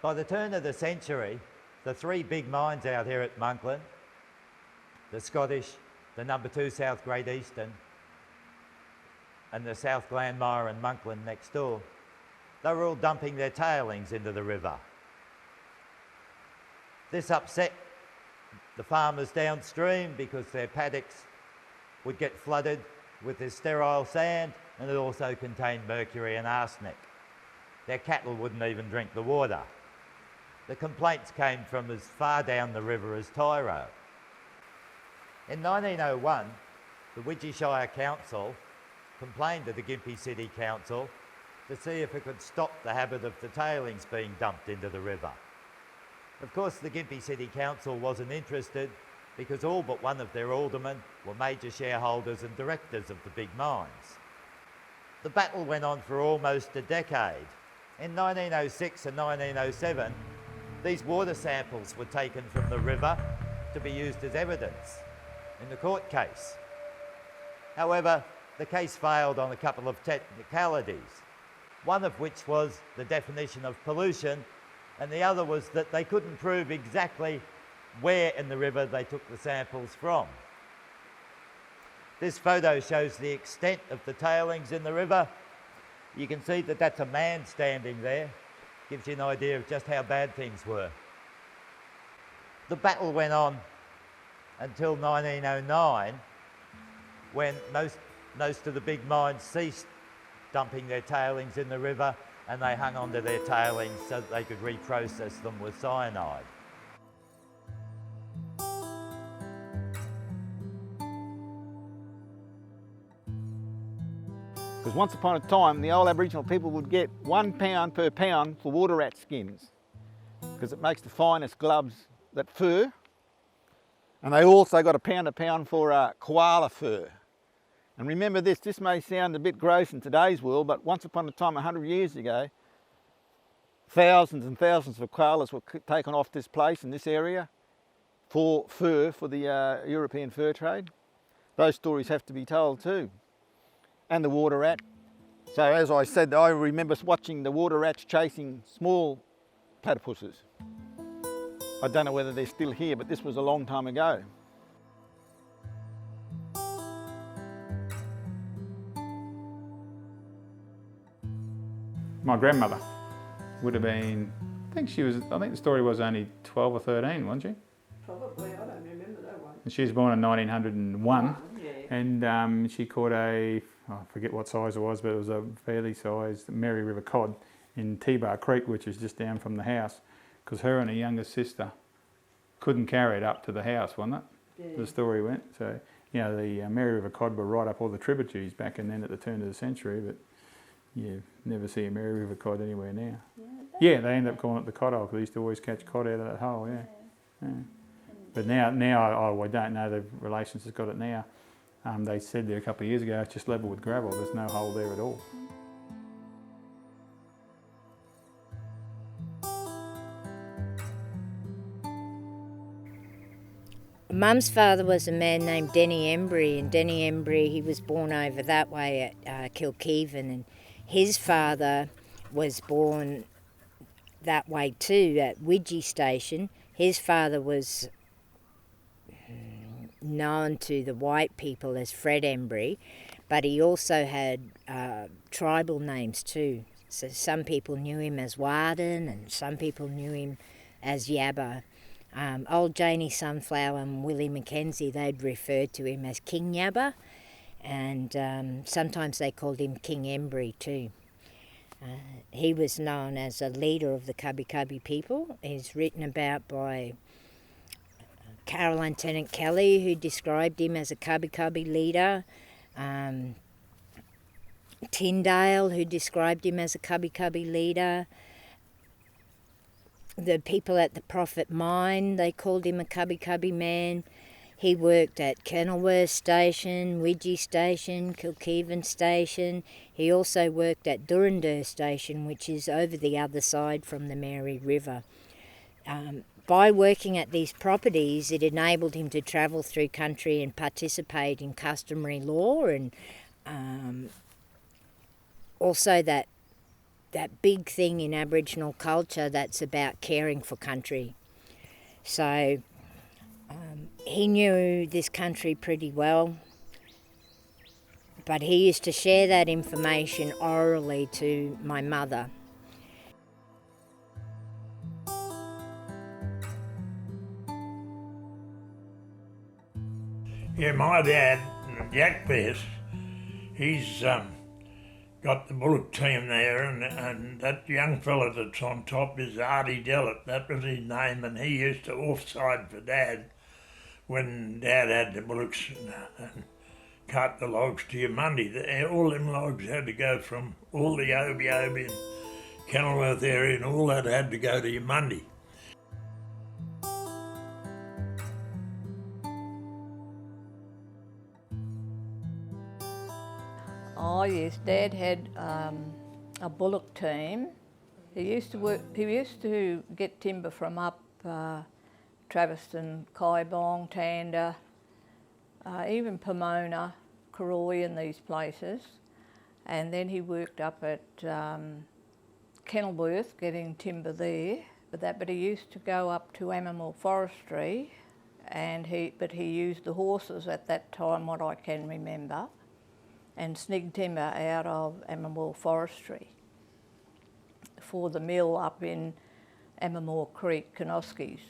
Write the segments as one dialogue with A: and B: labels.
A: By the turn of the century, the three big mines out here at Monkland, the Scottish, the number 2 South Great Eastern, and the South Glanmire and Monkland next door, they were all dumping their tailings into the river. This upset the farmers downstream because their paddocks would get flooded with this sterile sand, and it also contained mercury and arsenic. Their cattle wouldn't even drink the water. The complaints came from as far down the river as Tyro. In 1901, the Widgeshire Council complained to the Gympie City Council to see if it could stop the habit of the tailings being dumped into the river. Of course, the Gympie City Council wasn't interested because all but one of their aldermen were major shareholders and directors of the big mines. The battle went on for almost a decade. In 1906 and 1907, these water samples were taken from the river to be used as evidence in the court case. However, the case failed on a couple of technicalities, one of which was the definition of pollution, and the other was that they couldn't prove exactly where in the river they took the samples from. This photo shows the extent of the tailings in the river. You can see that that's a man standing there. Gives you an idea of just how bad things were. The battle went on until 1909, when most of the big mines ceased dumping their tailings in the river, and they hung onto their tailings so that they could reprocess them with cyanide.
B: Because once upon a time, the old Aboriginal people would get £1 per pound for water rat skins, because it makes the finest gloves that fur. And they also got £1 a pound for koala fur. And remember this may sound a bit gross in today's world, but once upon a time, 100 years ago, thousands and thousands of koalas were taken off this place in this area for fur, for the European fur trade. Those stories have to be told too. And the water rat. So as I said, I remember watching the water rats chasing small platypuses. I don't know whether they're still here, but this was a long time ago.
C: My grandmother would have been, I think the story was only 12 or 13, wasn't she?
D: Probably, I don't remember that one.
C: And she was born in 1901,
D: Yeah.
C: and she caught I forget what size it was, but it was a fairly sized Mary River cod in T-Bar Creek, which is just down from the house, because her and her younger sister couldn't carry it up to the house, wasn't it?
D: Yeah.
C: The story went. So, you know, the Mary River cod were right up all the tributaries back and then at the turn of the century, but you never see a Mary River cod anywhere now. Yeah, they end up calling it the cod hole, because they used to always catch cod out of that hole, yeah. But now I don't know the relations that's got it now. They said there a couple of years ago, it's just level with gravel, there's no hole there at all.
E: Mum's father was a man named Denny Embry, and Denny Embry, he was born over that way at Kilkeven, and his father was born that way too, at Widgie Station. His father was known to the white people as Fred Embry, but he also had tribal names too. So some people knew him as Warden and some people knew him as Yabba. Old Janie Sunflower and Willie Mackenzie, they'd referred to him as King Yabba, and sometimes they called him King Embry too. He was known as a leader of the Cubby Cubby people. He's written about by Caroline Tennant Kelly, who described him as a Cubby Cubby leader. Tyndale, who described him as a Cubby Cubby leader. The people at the Prophet Mine, they called him a Cubby Cubby man. He worked at Kenilworth Station, Widgie Station, Kilkeven Station. He also worked at Durandur Station, which is over the other side from the Mary River. By working at these properties, it enabled him to travel through country and participate in customary law, and also that that big thing in Aboriginal culture that's about caring for country. So he knew this country pretty well, but he used to share that information orally to my mother.
F: Yeah, my dad, Jack Pierce, he's got the bullock team there, and that young fella that's on top is Artie Dillett. That was his name, and he used to offside for Dad when Dad had the bullocks and cart the logs to Yamundi. All them logs had to go from all the Obi and Kenilworth area, and all that had to go to Yamundi.
D: Oh yes, Dad had a bullock team. He used to get timber from up Traveston, Kaibong, Tanda, even Pomona, Karoy and these places. And then he worked up at Kenilworth getting timber there. But he used to go up to Amamore Forestry, and he used the horses at that time, what I can remember, and snig timber out of Amamore Forestry for the mill up in Amamore Creek, Kanoskis.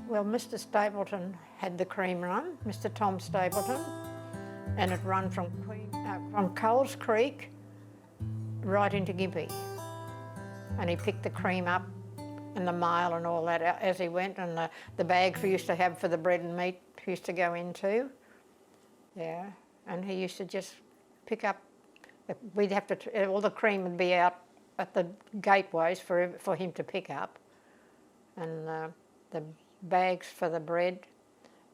G: Well, Mr Stapleton had the cream run, Mr Tom Stapleton, and it run from Coles Creek right into Gympie. And he picked the cream up and the mail and all that as he went, and the bags we used to have for the bread and meat he used to go into. Yeah, and he used to just pick up, we'd have to, all the cream would be out at the gateways for him to pick up. And the bags for the bread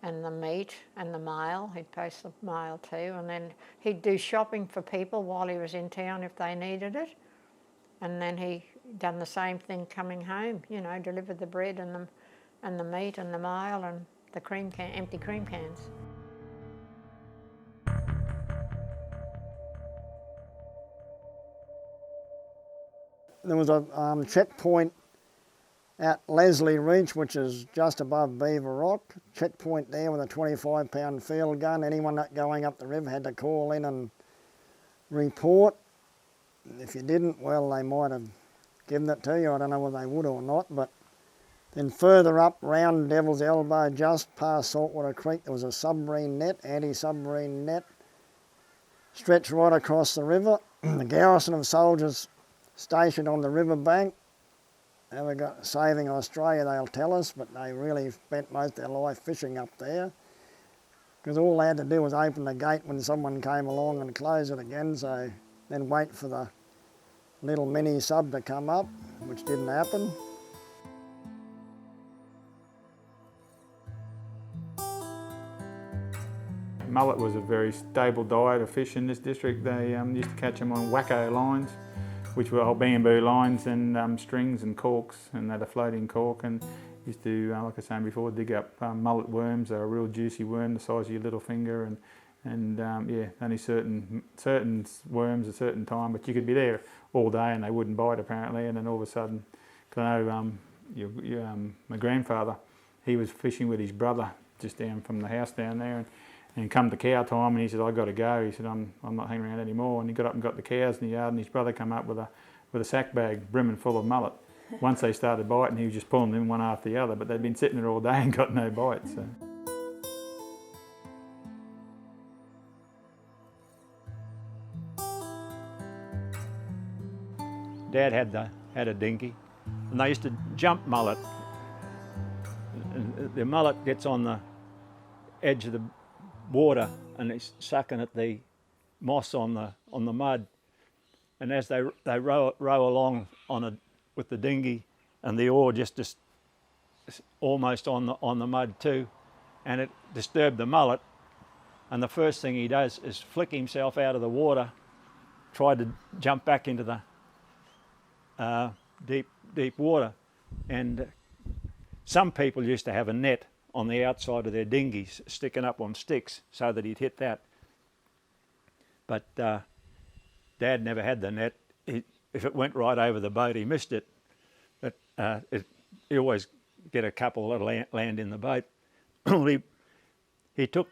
G: and the meat and the mail, he'd post the mail too, and then he'd do shopping for people while he was in town if they needed it. And then he done the same thing coming home, you know, delivered the bread and the meat and the mail and the empty cream cans.
H: There was a checkpoint at Leslie Ridge, which is just above Beaver Rock. Checkpoint there with a 25-pound field gun. Anyone going up the river had to call in and report. If you didn't, well, they might have given it to you. I don't know whether they would or not. But then further up, round Devil's Elbow, just past Saltwater Creek, there was a submarine net, anti-submarine net, stretched right across the river. The garrison of soldiers stationed on the riverbank. They were saving Australia, they'll tell us, but they really spent most of their life fishing up there. Because all they had to do was open the gate when someone came along and close it again, so then wait for the little mini sub to come up, which didn't happen.
C: Mullet was a very stable diet of fish in this district. They used to catch them on wacko lines, which were old bamboo lines and strings and corks, and they had a floating cork, and used to, like I was saying before, dig up mullet worms. They're a real juicy worm the size of your little finger, and yeah, only certain worms at a certain time, but you could be there all day and they wouldn't bite apparently. And then all of a sudden, I know my grandfather, he was fishing with his brother just down from the house down there, and come to cow time, and he said, "I got to go." He said, "I'm not hanging around anymore." And he got up and got the cows in the yard, and his brother come up with a sack bag brimming full of mullet. Once they started biting, he was just pulling them one after the other, but they'd been sitting there all day and got no bites. So.
I: Dad had a dinghy, and they used to jump mullet. And the mullet gets on the edge of the water and it's sucking at the moss on the mud, and as they row along with the dinghy, and the oar just almost on the mud too, and it disturbed the mullet, and the first thing he does is flick himself out of the water, tried to jump back into the deep water. And some people used to have a net on the outside of their dinghies, sticking up on sticks so that he'd hit that. But Dad never had the net. If it went right over the boat, he missed it. But he always get a couple that land in the boat. he took,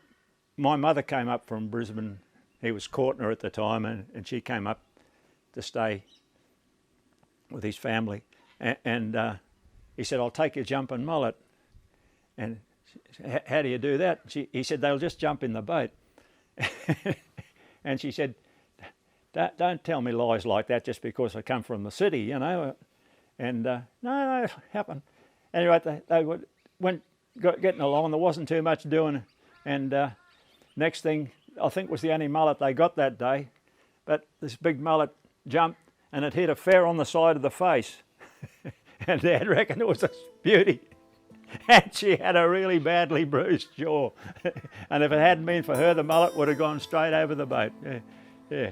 I: my mother came up from Brisbane. He was courting her at the time, and she came up to stay with his family. And he said, "I'll take your jumping mullet." And how do you do that? He said, "They'll just jump in the boat." And she said, don't tell me lies like that just because I come from the city, you know. And no, it happened. Anyway, they went getting along. There wasn't too much doing. And next thing, I think was the only mullet they got that day. But this big mullet jumped and it hit a fair on the side of the face. And Dad reckoned it was a beauty. And she had a really badly bruised jaw. And if it hadn't been for her, the mullet would have gone straight over the boat. Yeah.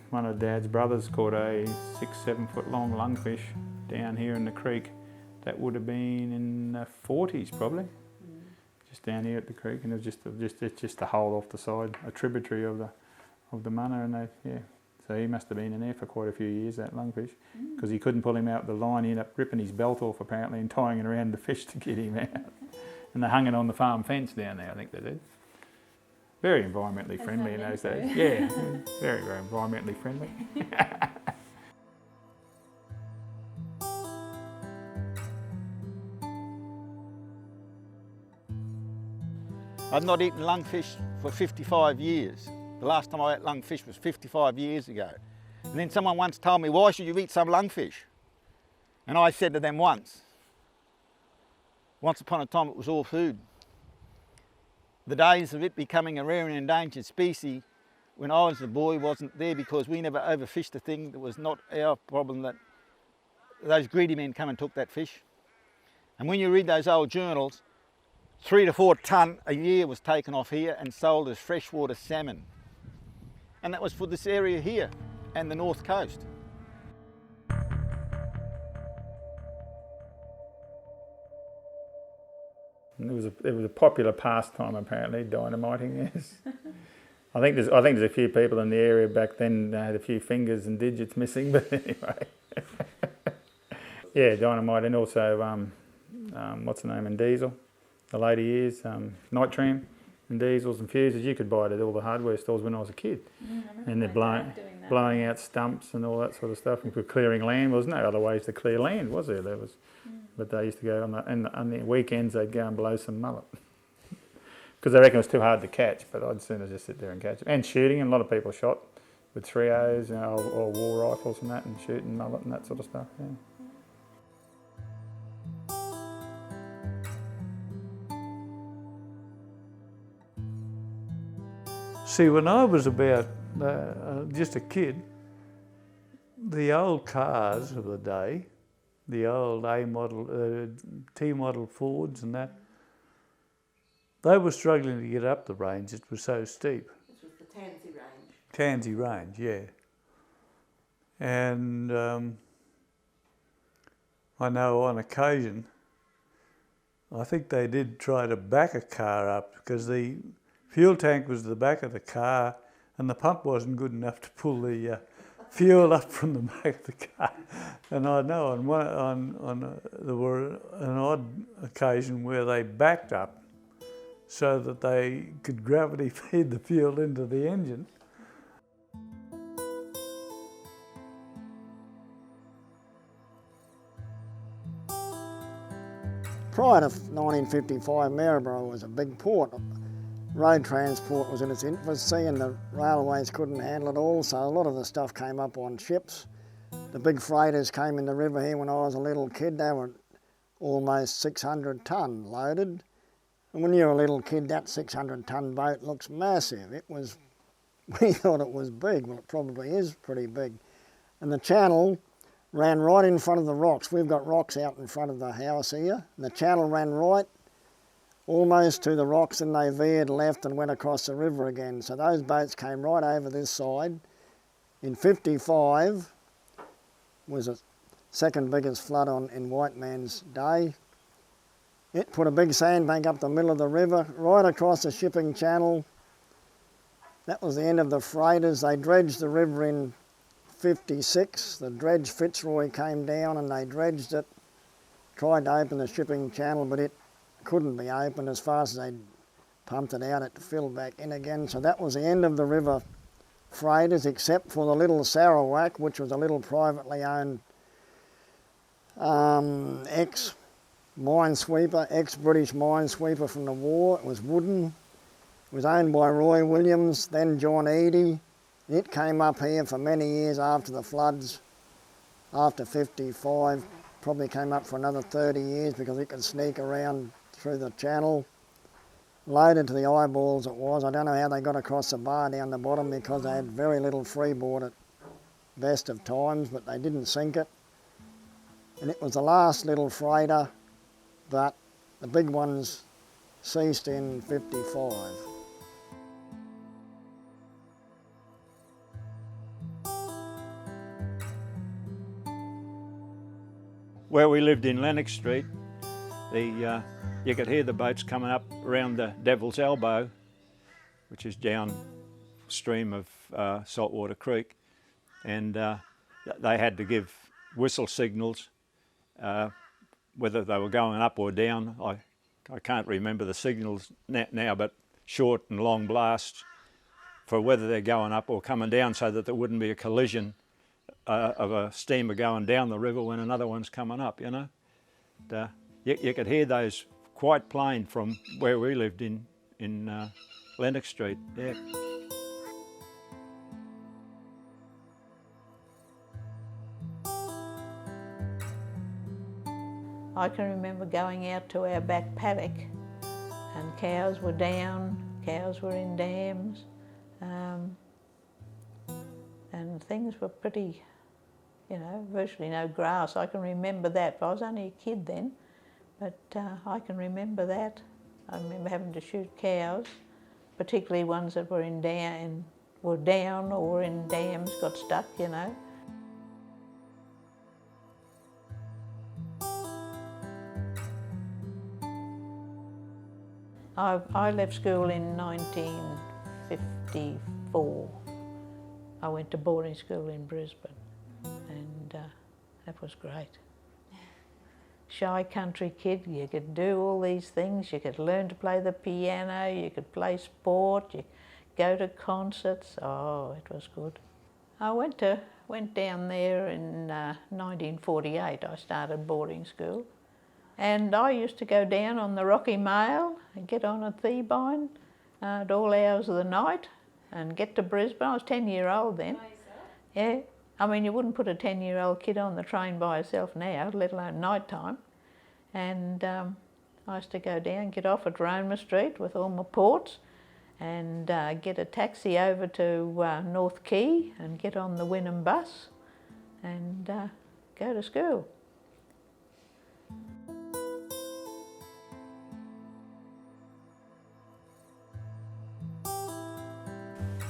C: One of Dad's brothers caught a 6-7 foot long lungfish down here in the creek. That would have been in the 40s probably. Just down here at the creek, and it was just a hole off the side, a tributary of the Munna, and so he must have been in there for quite a few years, that lungfish, because he couldn't pull him out with the line. He ended up ripping his belt off apparently and tying it around the fish to get him out. And they hung it on the farm fence down there, I think they did. Very environmentally friendly in those days. Yeah, very, very environmentally friendly.
B: I've not eaten lungfish for 55 years. The last time I ate lungfish was 55 years ago. And then someone once told me, "Why should you eat some lungfish?" And I said to them once upon a time it was all food. The days of it becoming a rare and endangered species when I was a boy wasn't there, because we never overfished the thing. It was not our problem that those greedy men come and took that fish. And when you read those old journals, 3 to 4 tonne a year was taken off here and sold as freshwater salmon. And that was for this area here and the north coast.
C: And it was a popular pastime apparently, dynamiting. Yes. I think there's a few people in the area back then that had a few fingers and digits missing, but anyway. Yeah, dynamite, and also what's the name, and diesel. The later years, nitrate and diesels and fuses, you could buy it at all the hardware stores when I was a kid. And they're blowing out stumps and all that sort of stuff, and for clearing land. There was no other ways to clear land, was there? But they used to go on the weekends, they'd go and blow some mullet. Because they reckon it was too hard to catch, but I'd sooner just sit there and catch it. And shooting, and a lot of people shot with 3-0s, or war rifles and that, and shooting mullet and that sort of stuff, yeah.
J: See, when I was about just a kid, the old cars of the day, the old A-model, T-model Fords and that, they were struggling to get up the range. It was so steep.
K: This was the Tansy range.
J: Tansy range, yeah. And I know on occasion, I think they did try to back a car up, because the fuel tank was at the back of the car and the pump wasn't good enough to pull the fuel up from the back of the car. And I know there were an odd occasion where they backed up so that they could gravity feed the fuel into the engine.
H: Prior to 1955, Maryborough was a big port. Road transport was in its infancy and the railways couldn't handle it all, so a lot of the stuff came up on ships. The big freighters came in the river here when I was a little kid. They were almost 600 tonne loaded. And when you're a little kid, that 600 tonne boat looks massive. We thought it was big. Well, it probably is pretty big. And the channel ran right in front of the rocks. We've got rocks out in front of the house here. And the channel ran right almost to the rocks, and they veered left and went across the river again. So those boats came right over this side. In 55, was the second biggest flood in white man's day. It put a big sandbank up the middle of the river, right across the shipping channel. That was the end of the freighters. They dredged the river in 56. The dredge Fitzroy came down and they dredged it, tried to open the shipping channel, but it couldn't be opened. As fast as they pumped it out, it filled back in again. So that was the end of the river freighters, except for the little Sarawak, which was a little privately owned ex-minesweeper, ex-British minesweeper from the war. It was wooden. It was owned by Roy Williams, then John Eadie. It came up here for many years after the floods, after 55. Probably came up for another 30 years because it could sneak around through the channel. Loaded to the eyeballs it was. I don't know how they got across the bar down the bottom because they had very little freeboard at best of times, but they didn't sink it. And it was the last little freighter, but the big ones ceased in 55.
I: Where we lived in Lennox Street, you could hear the boats coming up around the Devil's Elbow, which is downstream of Saltwater Creek, and they had to give whistle signals, whether they were going up or down. I can't remember the signals now, but short and long blasts for whether they're going up or coming down, so that there wouldn't be a collision of a steamer going down the river when another one's coming up, you know. You could hear those quite plain from where we lived in Lennox Street, yeah.
G: I can remember going out to our back paddock and cows were down, cows were in dams, and things were pretty, you know, virtually no grass. I can remember that, but I was only a kid then, but I can remember that. I remember having to shoot cows, particularly ones that were were down or in dams, got stuck, you know. I left school in 1954. I went to boarding school in Brisbane, and that was great. Shy country kid, you could do all these things. You could learn to play the piano, you could play sport, you go to concerts. Oh, it was good. I went down there in 1948. I started boarding school. And I used to go down on the Rocky Mail and get on a Theebine at all hours of the night and get to Brisbane. I was 10-year-old then. Yeah, I mean, you wouldn't put a 10-year-old kid on the train by herself now, let alone night time. And I used to go down, get off at Roma Street with all my ports and get a taxi over to North Quay and get on the Wynnum bus and go to school.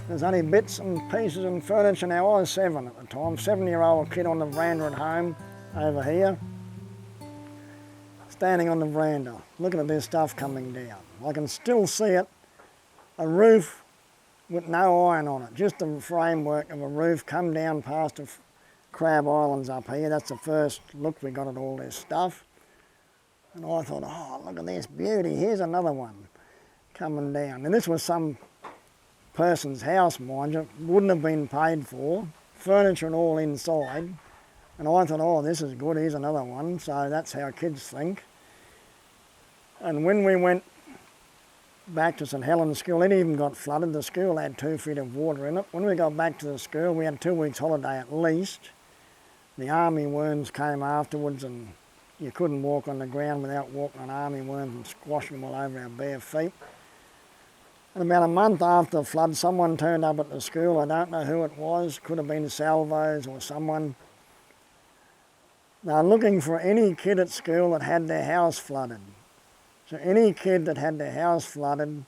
H: There's only bits and pieces and furniture now. I was 7 at the time, 7-year-old kid on the veranda at home over here, standing on the veranda, looking at this stuff coming down. I can still see it, a roof with no iron on it, just the framework of a roof come down past the Crab Islands up here. That's the first look we got at all this stuff. And I thought, oh, look at this beauty, here's another one coming down. And this was some person's house, mind you, wouldn't have been paid for, furniture and all inside. And I thought, oh, this is good, here's another one. So that's how kids think. And when we went back to St Helens School, it even got flooded. The school had 2 feet of water in it. When we got back to the school, we had 2 weeks holiday at least. The army worms came afterwards and you couldn't walk on the ground without walking on army worms and squashing them all over our bare feet. And about a month after the flood, someone turned up at the school. I don't know who it was. Could have been Salvos or someone. They were looking for any kid at school that had their house flooded. So any kid that had their house flooded,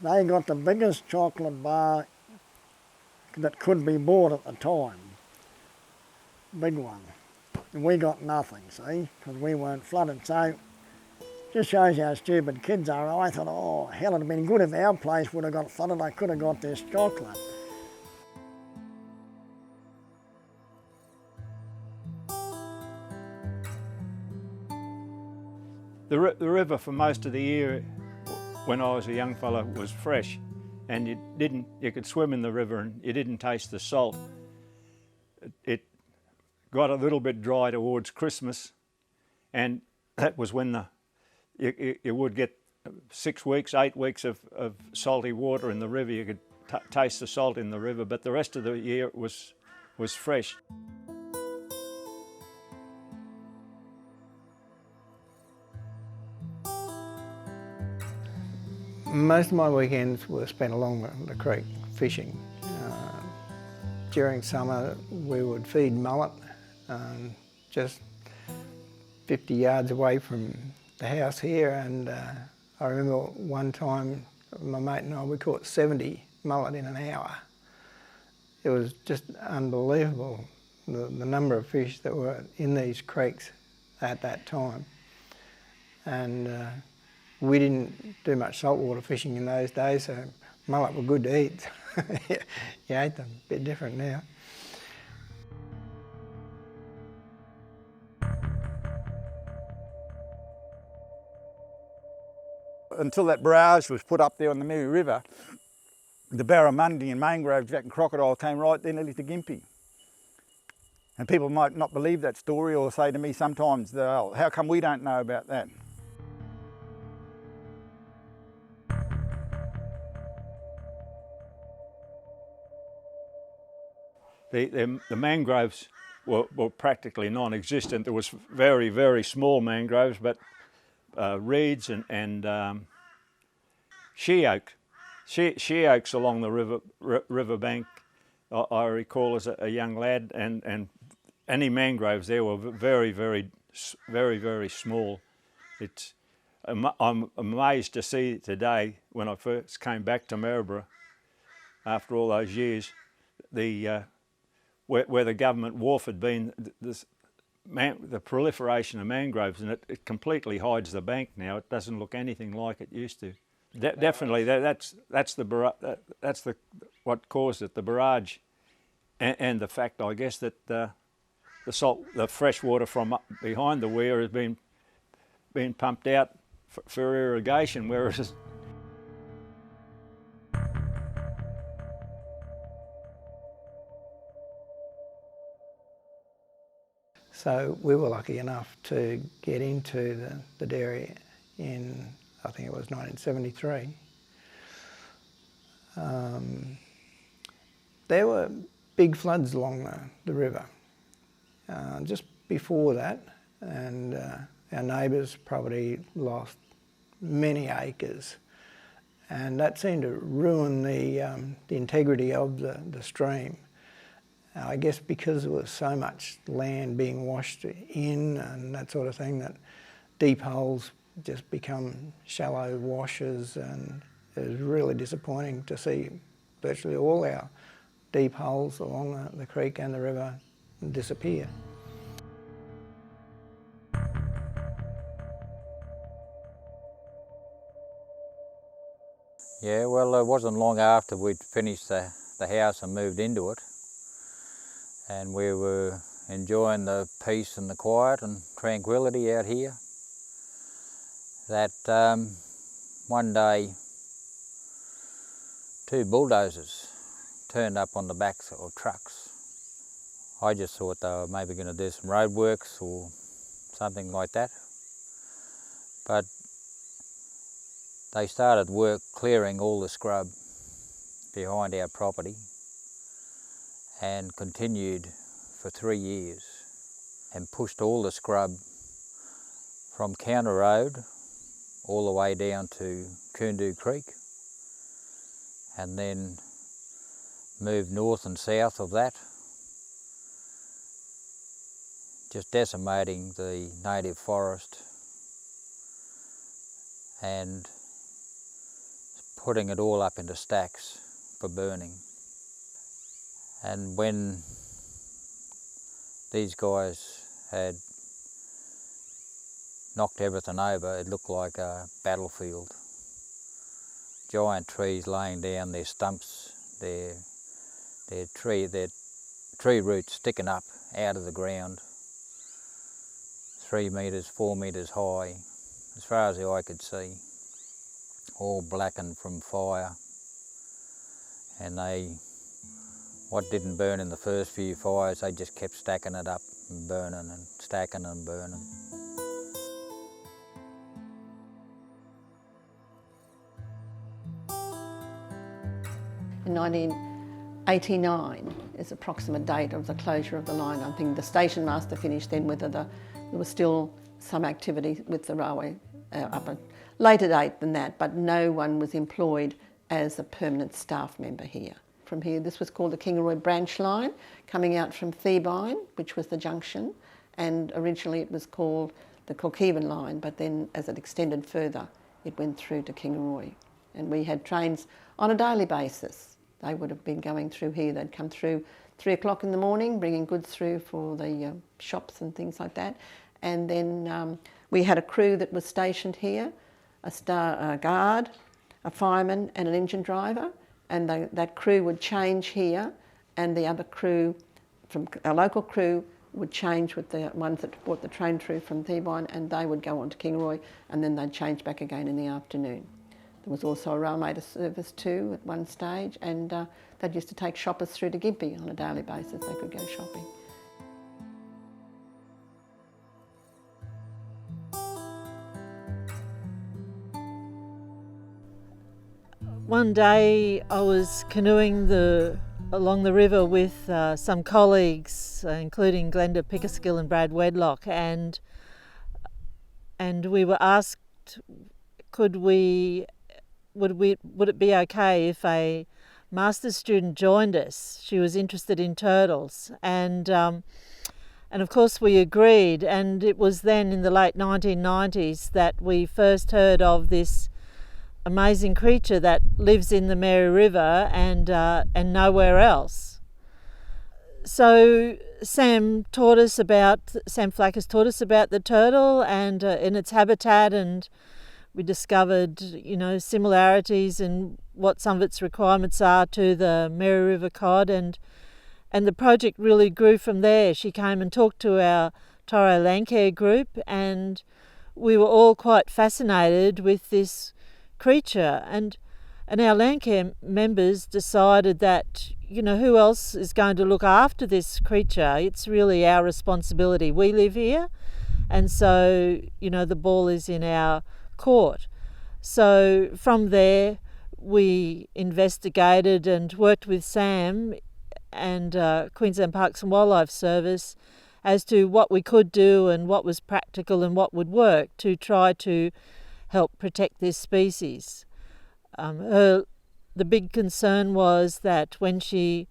H: they got the biggest chocolate bar that could be bought at the time. big one. And we got nothing, see, because we weren't flooded. So just shows you how stupid kids are. I thought, oh, hell, it'd have been good if our place would have got flooded. I could have got this chocolate.
I: The river for most of the year when I was a young fella was fresh, and you could swim in the river and you didn't taste the salt. It got a little bit dry towards Christmas, and that was when you would get 6 weeks, 8 weeks of salty water in the river. You could taste the salt in the river, but the rest of the year it was fresh.
K: Most of my weekends were spent along the creek fishing. During summer we would feed mullet just 50 yards away from the house here, and I remember one time my mate and I, we caught 70 mullet in an hour. It was just unbelievable, the number of fish that were in these creeks at that time. And we didn't do much saltwater fishing in those days, so mullet were good to eat. You ate them, a bit different now.
B: Until that barrage was put up there on the Mary River, the barramundi and mangrove jack and crocodile came right there nearly to Gympie. And people might not believe that story or say to me sometimes, oh, how come we don't know about that?
I: The mangroves were practically non-existent. There was very, very small mangroves, but reeds and she oaks along the riverbank, I recall as a young lad, and any mangroves there were very, very small. I'm amazed to see today, when I first came back to Maryborough after all those years, where the government wharf had been, the proliferation of mangroves, and it completely hides the bank now. It doesn't look anything like it used to. Definitely, that's what caused it, the barrage, and the fact, I guess, that the fresh water from up behind the weir has been pumped out for irrigation, whereas
K: So we were lucky enough to get into the dairy in, I think it was 1973. There were big floods along the river just before that, and our neighbour's property lost many acres, and that seemed to ruin the integrity of the stream. I guess because there was so much land being washed in and that sort of thing, that deep holes just become shallow washes, and it was really disappointing to see virtually all our deep holes along the creek and the river disappear.
L: Yeah, well, it wasn't long after we'd finished the house and moved into it, and we were enjoying the peace and the quiet and tranquility out here, that one day 2 bulldozers turned up on the backs of trucks. I just thought they were maybe going to do some road works or something like that, but they started work clearing all the scrub behind our property, and continued for 3 years, and pushed all the scrub from Counter Road all the way down to Koondoo Creek, and then moved north and south of that, just decimating the native forest and putting it all up into stacks for burning. And when these guys had knocked everything over. It looked like a battlefield. Giant trees laying down, their stumps, their tree roots sticking up out of the ground, 3 metres, 4 metres high, as far as the eye could see, all blackened from fire. And what didn't burn in the first few fires, they just kept stacking it up and burning and stacking and burning.
M: In 1989 is the approximate date of the closure of the line. I think the station master finished then, whether there was still some activity with the railway up a later date than that, but no one was employed as a permanent staff member here. From here, this was called the Kingaroy branch line, coming out from Theebine, which was the junction, and originally it was called the Kilkeevan line, but then as it extended further, it went through to Kingaroy. And we had trains on a daily basis. They would have been going through here. They'd come through 3 o'clock in the morning, bringing goods through for the shops and things like that. And then we had a crew that was stationed here, a guard, a fireman and an engine driver. And that crew would change here, and the other crew, from our local crew, would change with the ones that brought the train through from Theebine, and they would go on to Kingaroy, and then they'd change back again in the afternoon. There was also a railmaker service too at one stage, and they used to take shoppers through to Gympie on a daily basis. They could go shopping.
N: One day I was canoeing along the river with some colleagues, including Glenda Pickerskill and Brad Wedlock, and we were asked, would it be okay if a master's student joined us? She was interested in turtles, and of course we agreed. And it was then in the late 1990s that we first heard of this amazing creature that lives in the Mary River and nowhere else. So Sam Flackers taught us about the turtle and in its habitat, and we discovered, similarities and what some of its requirements are to the Mary River cod, and the project really grew from there. She came and talked to our Toro Landcare group, and we were all quite fascinated with this creature, and our Landcare members decided that, who else is going to look after this creature? It's really our responsibility. We live here, and so, the ball is in our court. So from there we investigated and worked with Sam and Queensland Parks and Wildlife Service as to what we could do and what was practical and what would work to try to help protect this species. The big concern was that when she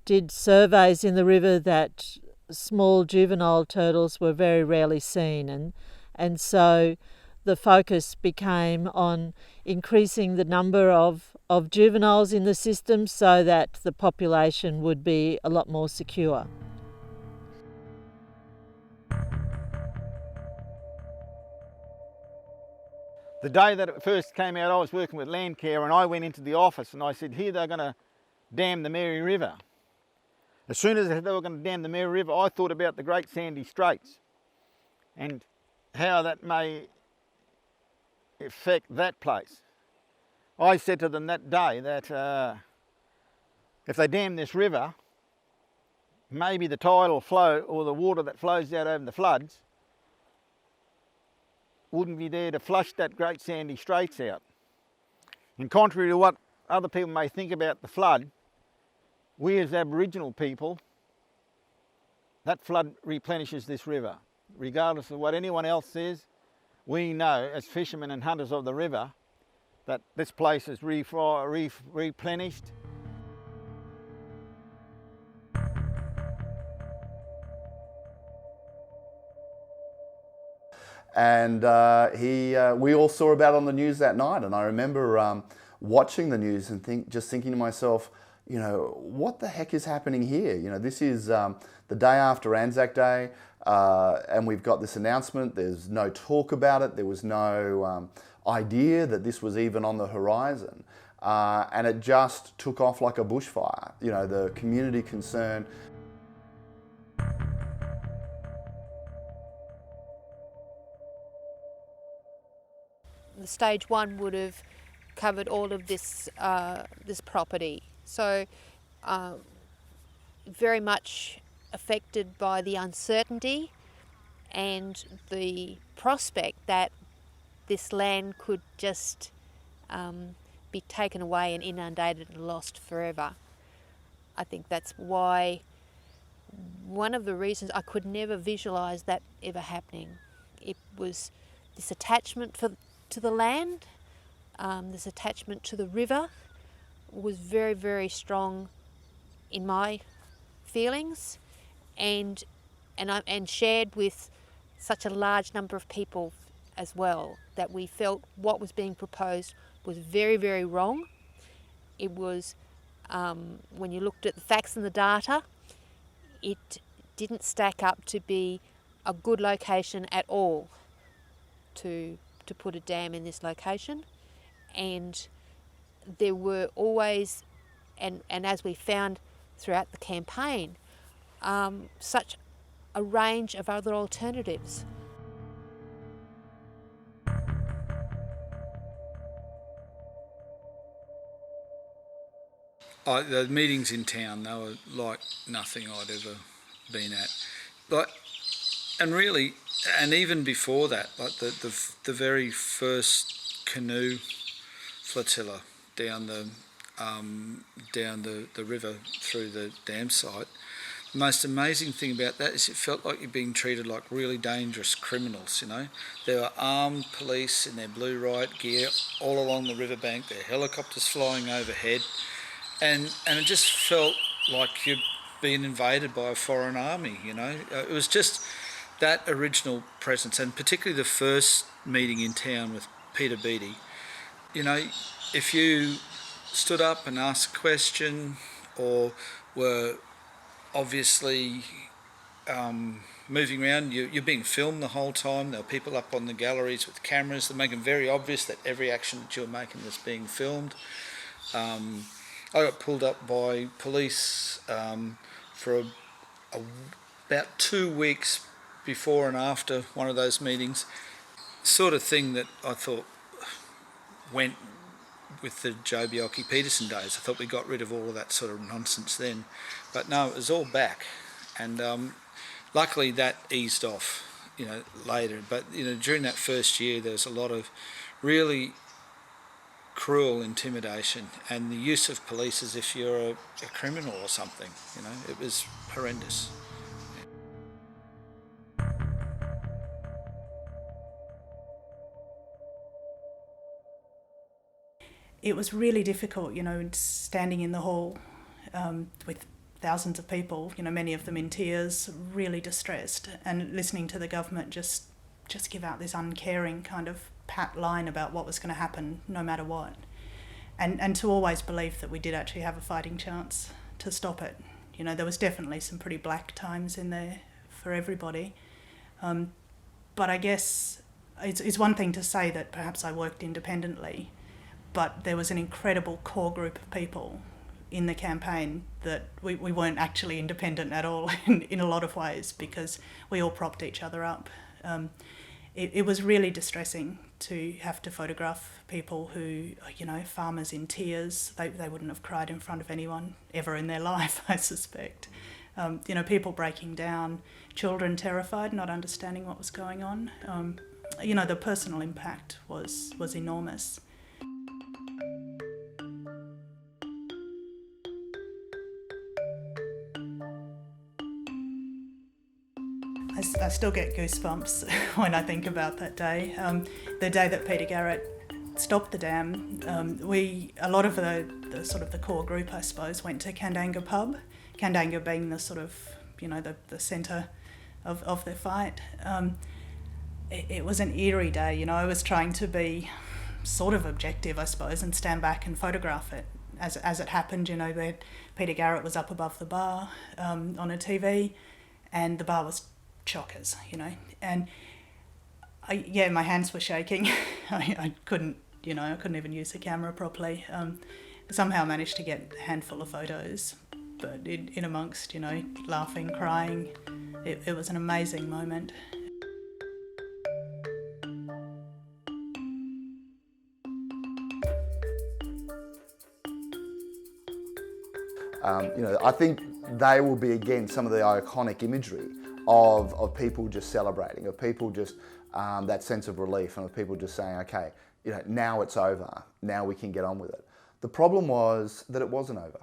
N: did surveys in the river, that small juvenile turtles were very rarely seen, and so the focus became on increasing the number of juveniles in the system so that the population would be a lot more secure.
B: The day that it first came out, I was working with Landcare, and I went into the office and I said, here they're going to dam the Mary River. As soon as they were going to dam the Mary River, I thought about the Great Sandy Straits and how that may affect that place. I said to them that day that if they dam this river, maybe the tidal flow or the water that flows out over the floods wouldn't be there to flush that Great Sandy Straits out. And contrary to what other people may think about the flood, we as Aboriginal people, that flood replenishes this river. Regardless of what anyone else says, we know as fishermen and hunters of the river that this place is replenished.
O: And we all saw about it on the news that night, and I remember watching the news and just thinking to myself, you know, what the heck is happening here? You know, this is the day after Anzac Day, and we've got this announcement. There's no talk about it. There was no idea that this was even on the horizon. And it just took off like a bushfire. You know, the community concern.
P: The stage one would have covered all of this this property, so very much affected by the uncertainty and the prospect that this land could just be taken away and inundated and lost forever. I think that's why, one of the reasons I could never visualise that ever happening. It was this attachment to the land, this attachment to the river was very, very strong in my feelings, and shared with such a large number of people as well, that we felt what was being proposed was very, very wrong. It was, when you looked at the facts and the data, it didn't stack up to be a good location at all to put a dam in this location. And there were always, and as we found throughout the campaign, such a range of other alternatives.
Q: The meetings in town, they were like nothing I'd ever been at. And really, and even before that, like the very first canoe flotilla down the river through the dam site, the most amazing thing about that is it felt like you're being treated like really dangerous criminals, you know. There were armed police in their blue riot gear all along the riverbank, their helicopters flying overhead, and it just felt like you'd been invaded by a foreign army, you know. It was just that original presence, and particularly the first meeting in town with Peter Beattie. You know, if you stood up and asked a question or were obviously moving around, you're being filmed the whole time. There were people up on the galleries with cameras. They're making very obvious that every action that you're making was being filmed. I got pulled up by police for about 2 weeks before and after one of those meetings. Sort of thing that I thought went with the Joe Bjelke-Petersen days. I thought we got rid of all of that sort of nonsense then. But no, it was all back. And luckily that eased off, you know, later. But, you know, during that first year there was a lot of really cruel intimidation and the use of police as if you're a criminal or something, you know. It was horrendous.
R: It was really difficult, you know, standing in the hall with thousands of people, you know, many of them in tears, really distressed, and listening to the government just give out this uncaring kind of pat line about what was going to happen no matter what. And to always believe that we did actually have a fighting chance to stop it. You know, there was definitely some pretty black times in there for everybody. But I guess it's one thing to say that perhaps I worked independently, but there was an incredible core group of people in the campaign that we weren't actually independent at all in a lot of ways, because we all propped each other up. It was really distressing to have to photograph people who, you know, farmers in tears. They wouldn't have cried in front of anyone ever in their life, I suspect. You know, people breaking down, children terrified, not understanding what was going on. You know, the personal impact was enormous. I still get goosebumps when I think about that day. The day that Peter Garrett stopped the dam, a lot of the sort of the core group, I suppose, went to Kandanga pub. Kandanga being the sort of, you know, the centre of the fight. It was an eerie day, you know. I was trying to be sort of objective, I suppose, and stand back and photograph it. as it happened, Peter Garrett was up above the bar on a TV, and the bar was chockers, and my hands were shaking. I couldn't even use the camera properly. Somehow managed to get a handful of photos, but in amongst, laughing, crying, it was an amazing moment.
O: I think they will be again some of the iconic imagery of people just celebrating, of people just that sense of relief, and of people just saying, okay, now it's over, now we can get on with it. The problem was that it wasn't over.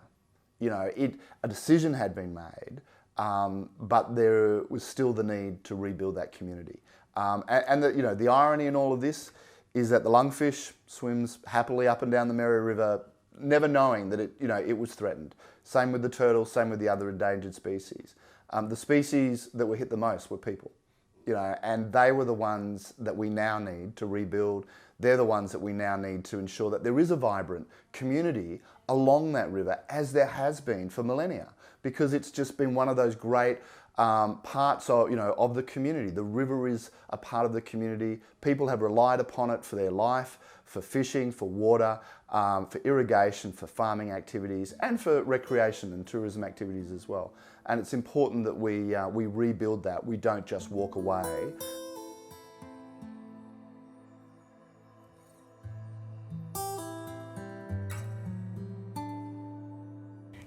O: A decision had been made, but there was still the need to rebuild that community. The irony in all of this is that the lungfish swims happily up and down the Mary River, never knowing that it was threatened. Same with the turtles, same with the other endangered species. The species that were hit the most were people, and they were the ones that we now need to rebuild. They're the ones that we now need to ensure that there is a vibrant community along that river, as there has been for millennia, because it's just been one of those great parts of the community. The river is a part of the community. People have relied upon it for their life, for fishing, for water, for irrigation, for farming activities, and for recreation and tourism activities as well. And it's important that we rebuild that. We don't just walk away.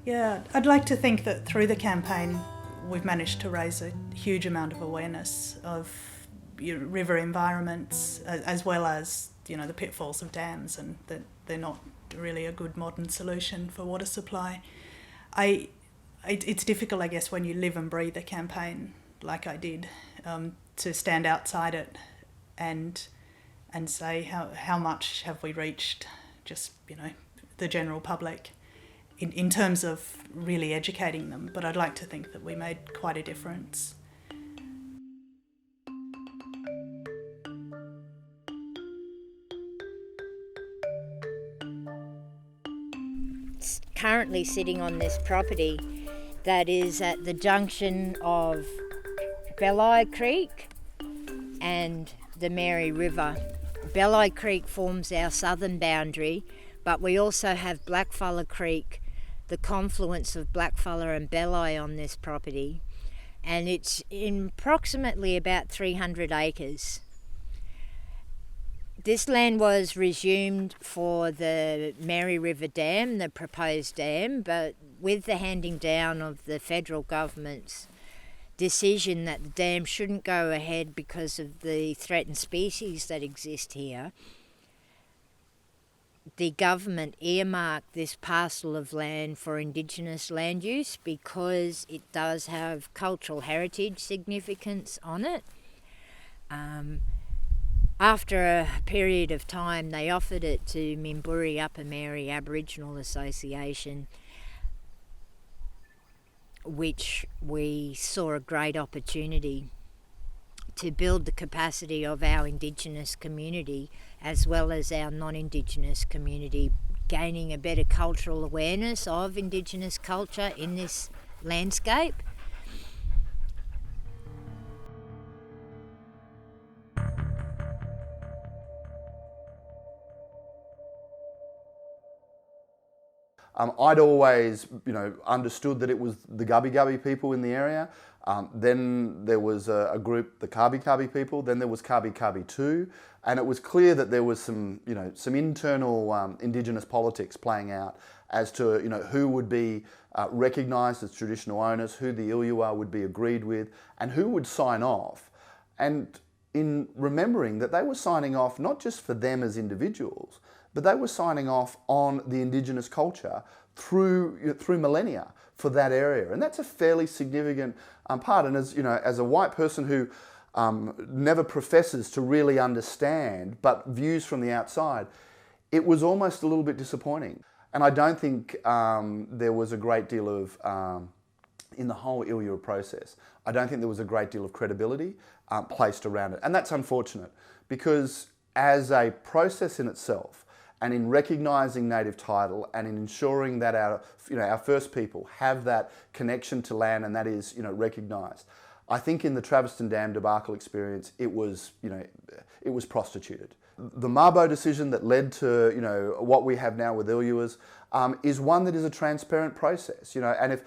R: Yeah, I'd like to think that through the campaign we've managed to raise a huge amount of awareness of river environments, as well as the pitfalls of dams, and that they're not really a good modern solution for water supply. It's difficult, I guess, when you live and breathe a campaign like I did, to stand outside it and say how much have we reached just the general public in terms of really educating them. But I'd like to think that we made quite a difference.
E: Currently sitting on this property that is at the junction of Belli Creek and the Mary River. Belli Creek forms our southern boundary, but we also have Blackfella Creek, the confluence of Blackfella and Belli on this property, and it's in approximately about 300 acres. This land was resumed for the Mary River Dam, the proposed dam, but with the handing down of the federal government's decision that the dam shouldn't go ahead because of the threatened species that exist here, the government earmarked this parcel of land for Indigenous land use because it does have cultural heritage significance on it. After a period of time, they offered it to Mimburi Upper Mary Aboriginal Association, which we saw a great opportunity to build the capacity of our Indigenous community as well as our non-Indigenous community, gaining a better cultural awareness of Indigenous culture in this landscape.
O: I'd always, understood that it was the Gubbi Gubbi people in the area. Then there was a group, the Kabi Kabi people. Then there was Kabi Kabi 2, and it was clear that there was some internal Indigenous politics playing out as to who would be recognised as traditional owners, who the Iluwa would be agreed with, and who would sign off. And in remembering that they were signing off not just for them as individuals, but they were signing off on the Indigenous culture through millennia for that area. And that's a fairly significant part. And as a white person who never professes to really understand, but views from the outside, it was almost a little bit disappointing. And I don't think there was a great deal of, in the whole Iluwa process, I don't think there was a great deal of credibility placed around it. And that's unfortunate, because as a process in itself, and in recognising native title and in ensuring that our First People have that connection to land and that is, recognised. I think in the Traveston Dam debacle experience, it was prostituted. The Mabo decision that led to, what we have now with Iluas is one that is a transparent process, and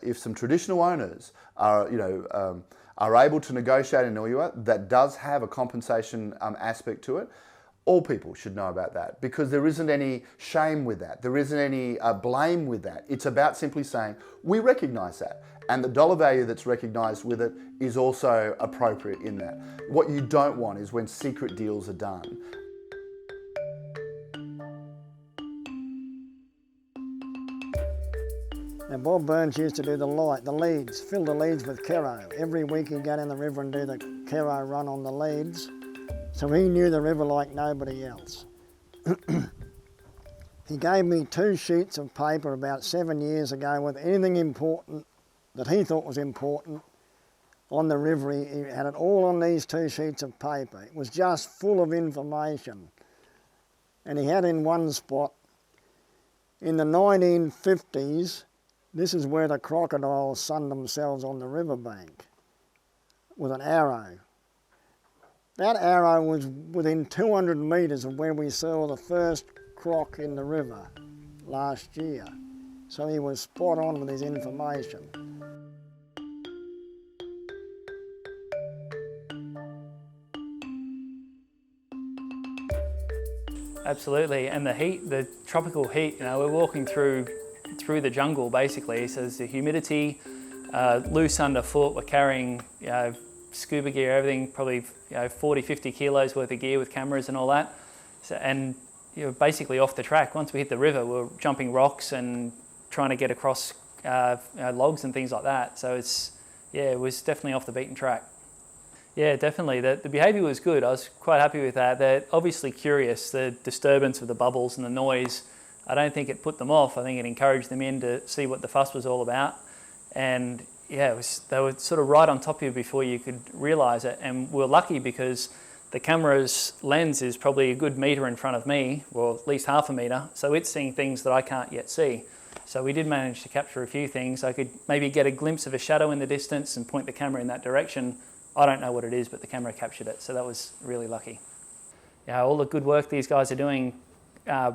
O: if some traditional owners are able to negotiate an Ilua that does have a compensation aspect to it, all people should know about that, because there isn't any shame with that. There isn't any blame with that. It's about simply saying, we recognise that. And the dollar value that's recognised with it is also appropriate in that. What you don't want is when secret deals are done.
H: Now Bob Burns used to do the leads, fill the leads with Kero. Every week he'd go down the river and do the Kero run on the leads. So he knew the river like nobody else. He gave me 2 sheets of paper about 7 years ago with anything important that he thought was important on the river. He had it all on these 2 sheets of paper. It was just full of information. And he had in one spot, in the 1950s, this is where the crocodiles sunned themselves on the riverbank with an arrow. That arrow was within 200 metres of where we saw the first croc in the river last year. So he was spot on with his information.
S: Absolutely, and the heat, the tropical heat, we're walking through the jungle basically, so there's the humidity, loose underfoot, we're carrying scuba gear, everything, probably 40, 50 kilos worth of gear with cameras and all that. So, and you're basically off the track. Once we hit the river, we're jumping rocks and trying to get across logs and things like that. So it was definitely off the beaten track. Yeah, definitely. The behaviour was good. I was quite happy with that. They're obviously curious. The disturbance of the bubbles and the noise, I don't think it put them off. I think it encouraged them in to see what the fuss was all about. And yeah, they were sort of right on top of you before you could realise it. And we're lucky because the camera's lens is probably a good metre in front of me, or at least half a metre, so it's seeing things that I can't yet see. So we did manage to capture a few things. I could maybe get a glimpse of a shadow in the distance and point the camera in that direction. I don't know what it is, but the camera captured it, so that was really lucky. Yeah, all the good work these guys are doing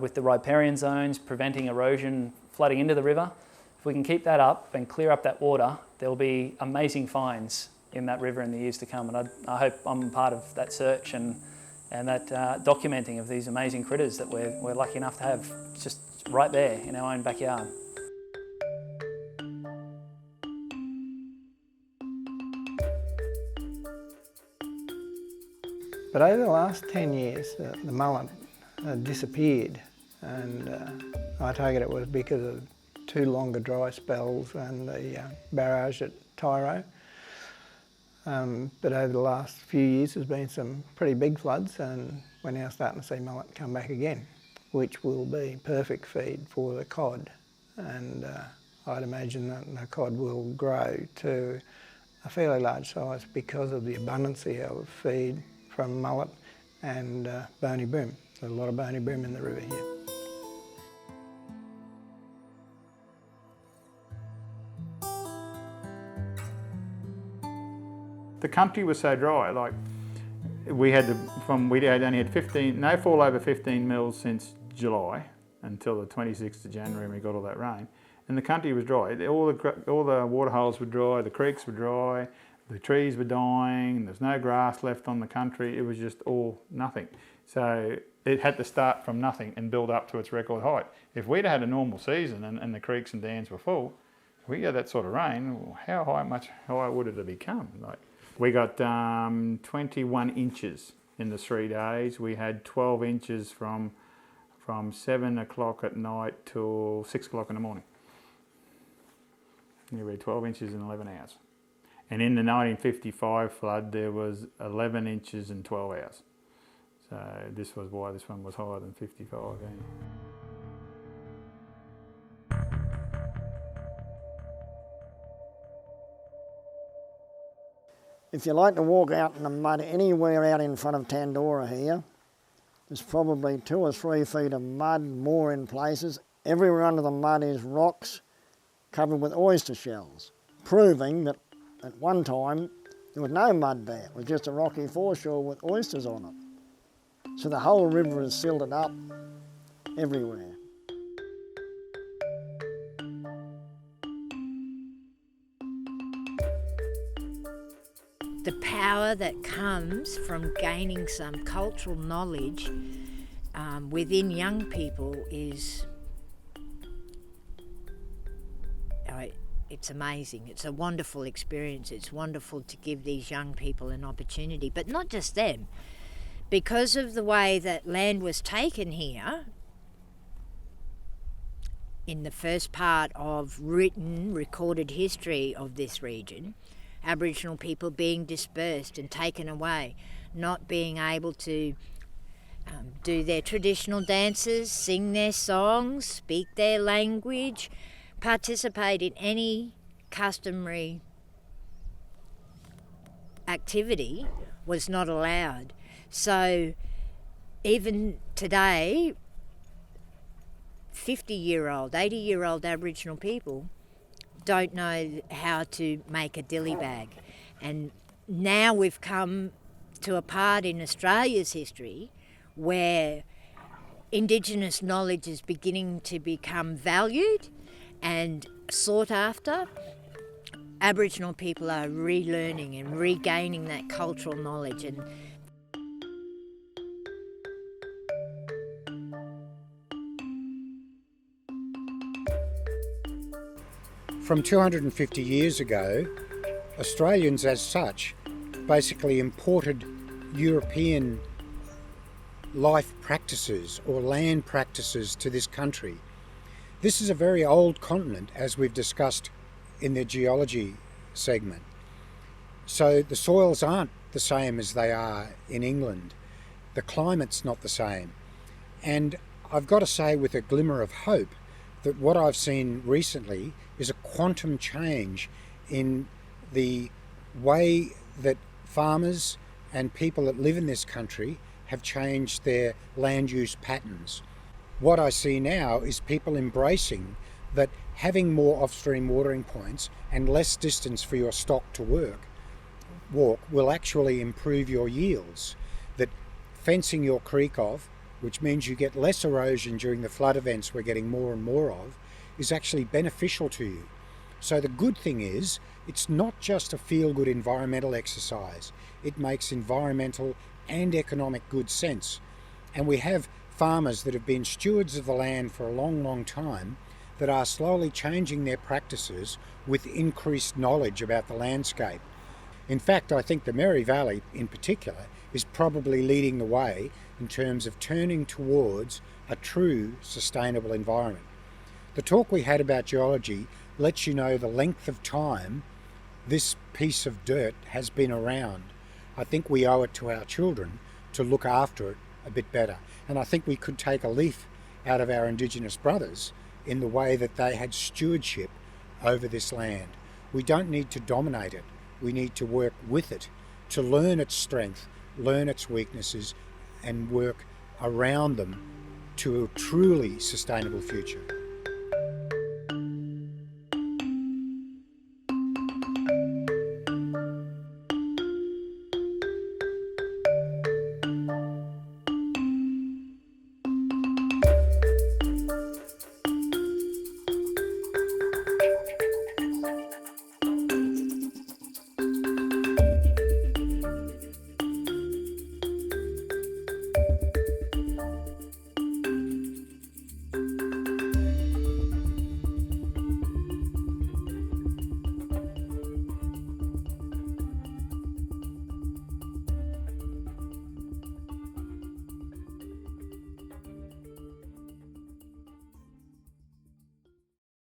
S: with the riparian zones, preventing erosion, flooding into the river. If we can keep that up and clear up that water, there'll be amazing finds in that river in the years to come. And I hope I'm part of that search and that documenting of these amazing critters that we're lucky enough to have just right there in our own backyard.
K: But over the last 10 years, the mullet disappeared, and I take it was because of 2 longer dry spells and the barrage at Tyro. But over the last few years there's been some pretty big floods, and we're now starting to see mullet come back again, which will be perfect feed for the cod. And I'd imagine that the cod will grow to a fairly large size because of the abundancy of feed from mullet and bony bream. There's a lot of bony bream in the river here.
C: The country was so dry, like we had only had 15, no fall over 15 mils since July until the 26th of January when we got all that rain. And the country was dry. All the water holes were dry, the creeks were dry, the trees were dying, there's no grass left on the country. It was just all nothing. So it had to start from nothing and build up to its record height. If we'd had a normal season and the creeks and dams were full, if we got that sort of rain, much higher would it have become? Like, we got 21 inches in the 3 days. We had 12 inches from 7 o'clock at night till 6 o'clock in the morning. We had 12 inches in 11 hours. And in the 1955 flood, there was 11 inches in 12 hours. So this was why this one was higher than 55.
H: If you like to walk out in the mud anywhere out in front of Tandora here, There's probably 2 or 3 feet of mud, more in places. Everywhere under the mud is rocks covered with oyster shells, proving that at one time there was no mud there. It was just a rocky foreshore with oysters on it. So the whole river is silted up everywhere.
E: The power that comes from gaining some cultural knowledge within young people is, it's amazing. It's a wonderful experience. It's wonderful to give these young people an opportunity, but not just them. Because of the way that land was taken here, in the first part of written, recorded history of this region, Aboriginal people being dispersed and taken away, not being able to do their traditional dances, sing their songs, speak their language, participate in any customary activity was not allowed. So even today, 50-year-old, 80-year-old Aboriginal people don't know how to make a dilly bag. And now we've come to a part in Australia's history where Indigenous knowledge is beginning to become valued and sought after. Aboriginal people are relearning and regaining that cultural knowledge, and
T: from 250 years ago, Australians as such basically imported European life practices or land practices to this country. This is a very old continent, as we've discussed in the geology segment. So the soils aren't the same as they are in England. The climate's not the same. And I've got to say with a glimmer of hope that what I've seen recently is a quantum change in the way that farmers and people that live in this country have changed their land use patterns. What I see now is people embracing that having more off-stream watering points and less distance for your stock to walk will actually improve your yields. That fencing your creek off, which means you get less erosion during the flood events we're getting more and more of, is actually beneficial to you. So the good thing is, it's not just a feel-good environmental exercise. It makes environmental and economic good sense. And we have farmers that have been stewards of the land for a long, long time that are slowly changing their practices with increased knowledge about the landscape. In fact, I think the Mary Valley in particular is probably leading the way in terms of turning towards a true sustainable environment. The talk we had about geology lets you know the length of time this piece of dirt has been around. I think we owe it to our children to look after it a bit better. And I think we could take a leaf out of our Indigenous brothers in the way that they had stewardship over this land. We don't need to dominate it. We need to work with it to learn its strength, learn its weaknesses, and work around them to a truly sustainable future.